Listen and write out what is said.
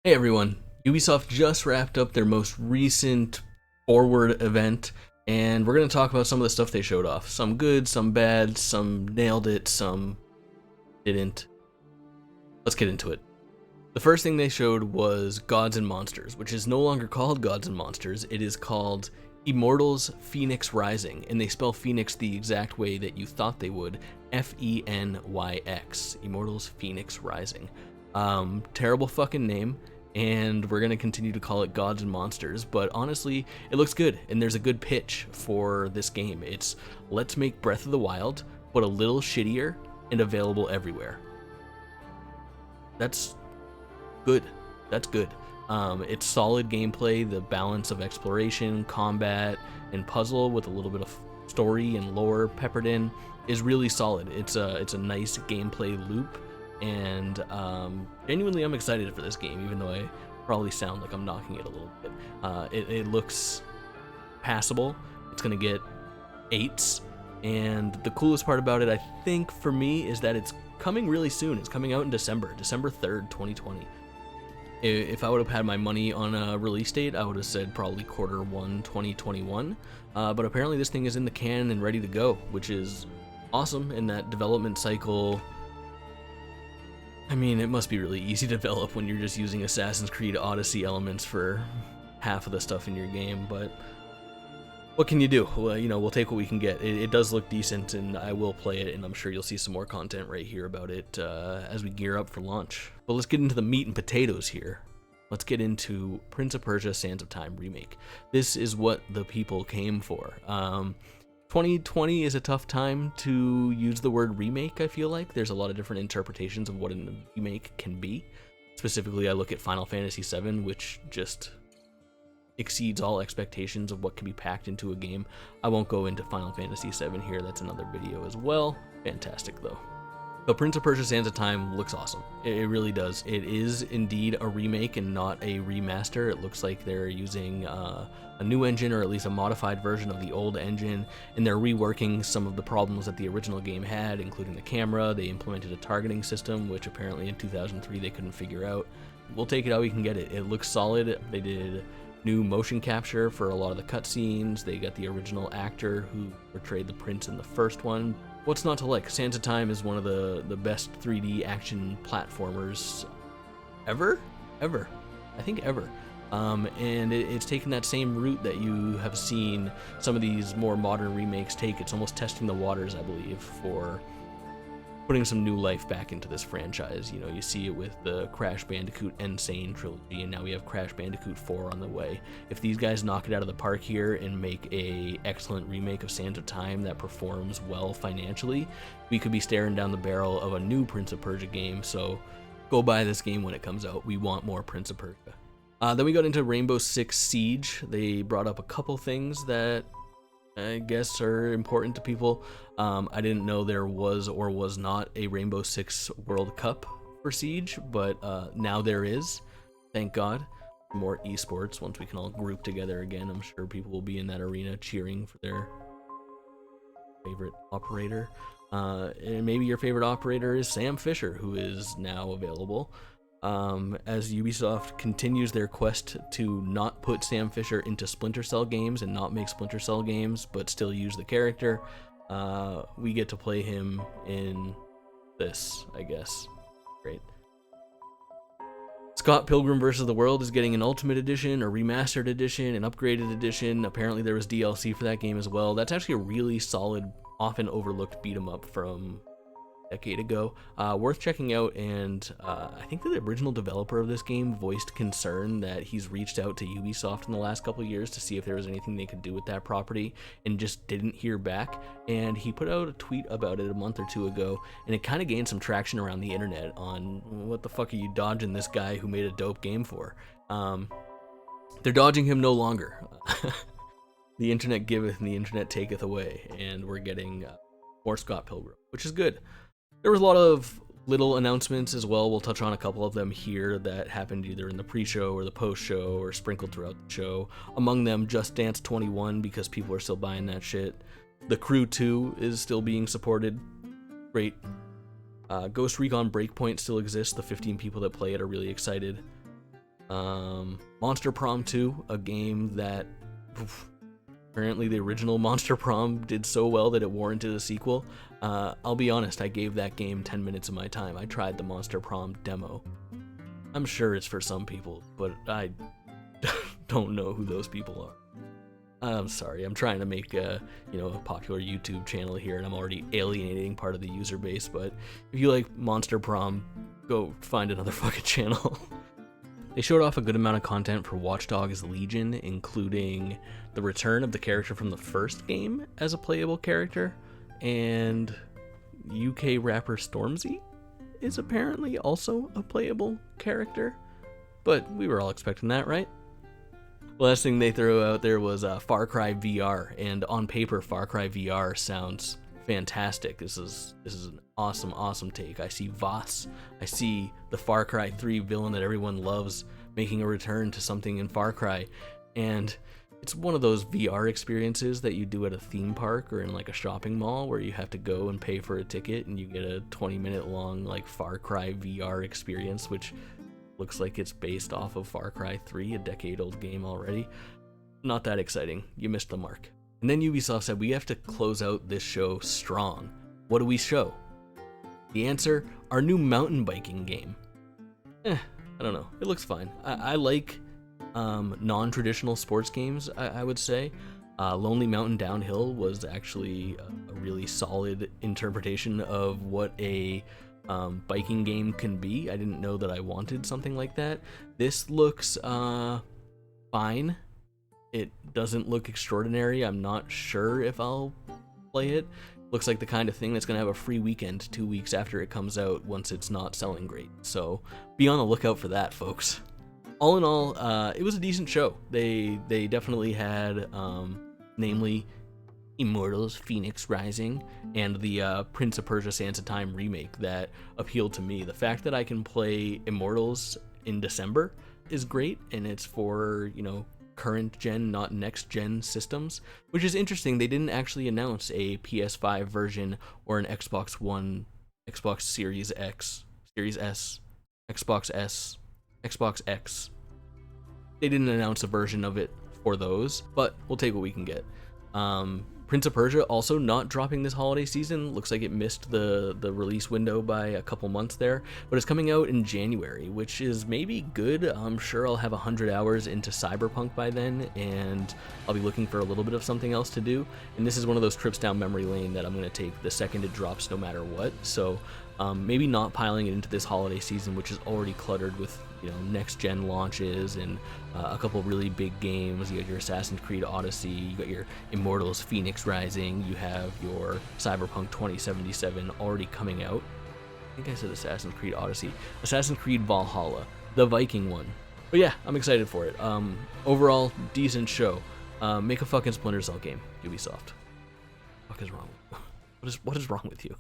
Hey everyone, Ubisoft just wrapped up their most recent Forward event, and we're going to talk about some of the stuff they showed off. Some good, some bad, some nailed it, some didn't. Let's get into it. The first thing they showed was Gods and Monsters, which is no longer called Gods and Monsters, it is called Immortals Phoenix Rising, and they spell Phoenix the exact way that you thought they would, F-E-N-Y-X, Immortals Phoenix Rising. Terrible fucking name, and we're gonna continue to call it Gods and Monsters, but honestly, it looks good, and there's a good pitch for this game. It's, let's make Breath of the Wild, but a little shittier and available everywhere. That's good. That's good. It's solid gameplay, the balance of exploration, combat, and puzzle with a little bit of story and lore peppered in is really solid. It's a nice gameplay loop, and genuinely I'm excited for this game, even though I probably sound like I'm knocking it a little bit. It looks passable. It's gonna get 8s, and the coolest part about it, I think, for me, is that it's coming really soon. It's coming out in December 3rd, 2020. If I would have had my money on a release date, I would have said probably Q1 2021, but apparently this thing is in the can and ready to go, which is awesome. In that development cycle, I mean, it must be really easy to develop when you're just using Assassin's Creed Odyssey elements for half of the stuff in your game, but what can you do? Well, you know, we'll take what we can get. It does look decent, and I will play it, and I'm sure you'll see some more content right here about it as we gear up for launch. But let's get into the meat and potatoes here. Let's get into Prince of Persia: Sands of Time remake. This is what the people came for. 2020 is a tough time to use the word remake, I feel like. There's a lot of different interpretations of what a remake can be. Specifically, I look at Final Fantasy VII, which just exceeds all expectations of what can be packed into a game. I won't go into Final Fantasy VII here, that's another video as well. Fantastic though. So Prince of Persia: Sands of Time looks awesome. It really does. It is indeed a remake and not a remaster. It looks like they're using a new engine, or at least a modified version of the old engine, and they're reworking some of the problems that the original game had, including the camera. They implemented a targeting system, which apparently in 2003 they couldn't figure out. We'll take it how we can get it. It looks solid. They did new motion capture for a lot of the cutscenes. They got the original actor who portrayed the prince in the first one. What's not to like? Sands of Time is one of the best 3D action platformers ever. I think ever. And it's taken that same route that you have seen some of these more modern remakes take. It's almost testing the waters, I believe, for putting some new life back into this franchise. You know, you see it with the Crash Bandicoot Insane trilogy, and now we have Crash Bandicoot 4 on the way. If these guys knock it out of the park here and make a excellent remake of Sands of Time that performs well financially, we could be staring down the barrel of a new Prince of Persia game. So go buy this game when it comes out. We want more Prince of Persia. Then we got into Rainbow Six Siege. They brought up a couple things that I guess are important to people. I didn't know there was or was not a Rainbow Six World Cup for Siege, but now there is. Thank God. More esports once we can all group together again. I'm sure people will be in that arena cheering for their favorite operator. And maybe your favorite operator is Sam Fisher, who is now available. As Ubisoft continues their quest to not put Sam Fisher into Splinter Cell games and not make Splinter Cell games, but still use the character, we get to play him in this, I guess. Great. Scott Pilgrim vs. the World is getting an Ultimate Edition, a Remastered Edition, an Upgraded Edition. Apparently there was DLC for that game as well. That's actually a really solid, often overlooked beat-em-up from decade ago, worth checking out. And I think that the original developer of this game voiced concern that he's reached out to Ubisoft in the last couple of years to see if there was anything they could do with that property, and just didn't hear back. And he put out a tweet about it a month or two ago, and it kind of gained some traction around the internet on what the fuck are you dodging this guy who made a dope game for. They're dodging him no longer. The internet giveth and the internet taketh away, and we're getting more Scott Pilgrim, which is good. There was a lot of little announcements as well. We'll touch on a couple of them here that happened either in the pre-show or the post-show or sprinkled throughout the show. Among them, Just Dance 21, because people are still buying that shit. The Crew 2 is still being supported. Great. Ghost Recon Breakpoint still exists. The 15 people that play it are really excited. Monster Prom 2, a game that apparently the original Monster Prom did so well that it warranted a sequel. I'll be honest, I gave that game 10 minutes of my time. I tried the Monster Prom demo. I'm sure it's for some people, but I don't know who those people are. I'm sorry, I'm trying to make a popular YouTube channel here, and I'm already alienating part of the user base, but if you like Monster Prom, go find another fucking channel. They showed off a good amount of content for Watch Dogs Legion, including the return of the character from the first game as a playable character, and UK rapper Stormzy is apparently also a playable character, but we were all expecting that, right? The last thing they threw out there was Far Cry VR, and on paper, Far Cry VR sounds fantastic. This is an awesome take. I see Voss, I see the Far Cry 3 villain that everyone loves making a return to something in Far Cry, and it's one of those VR experiences that you do at a theme park or in like a shopping mall where you have to go and pay for a ticket and you get a 20-minute long like Far Cry VR experience, which looks like it's based off of Far Cry 3, a decade-old game already. Not that exciting. You missed the mark. And then Ubisoft said, we have to close out this show strong. What do we show? The answer, our new mountain biking game. I don't know. It looks fine. I like non-traditional sports games, I would say. Lonely Mountain Downhill was actually a really solid interpretation of what a biking game can be. I didn't know that I wanted something like that. This looks fine. It doesn't look extraordinary. I'm not sure if I'll play it. Looks like the kind of thing that's going to have a free weekend 2 weeks after it comes out once it's not selling great. So be on the lookout for that, folks. All in all, it was a decent show. They definitely had, namely, Immortals, Phoenix Rising, and the Prince of Persia Sands of Time remake that appealed to me. The fact that I can play Immortals in December is great, and it's for, current gen, not next gen systems, which is interesting. They didn't actually announce a PS5 version or an Xbox One, Xbox Series X, Series S, Xbox S, Xbox X. They didn't announce a version of it for those, but we'll take what we can get. Prince of Persia also not dropping this holiday season. Looks like it missed the release window by a couple months there, but it's coming out in January, which is maybe good. I'm sure I'll have 100 hours into Cyberpunk by then, and I'll be looking for a little bit of something else to do. And this is one of those trips down memory lane that I'm going to take the second it drops no matter what. So maybe not piling it into this holiday season, which is already cluttered with next gen launches and a couple really big games. You got your Assassin's Creed Odyssey, you got your Immortals Phoenix Rising, you have your Cyberpunk 2077 already coming out. I think I said Assassin's Creed Odyssey. Assassin's Creed Valhalla, the Viking one. But yeah, I'm excited for it. Overall, decent show. Make a fucking Splinter Cell game, Ubisoft. What is wrong with you? What is wrong with you?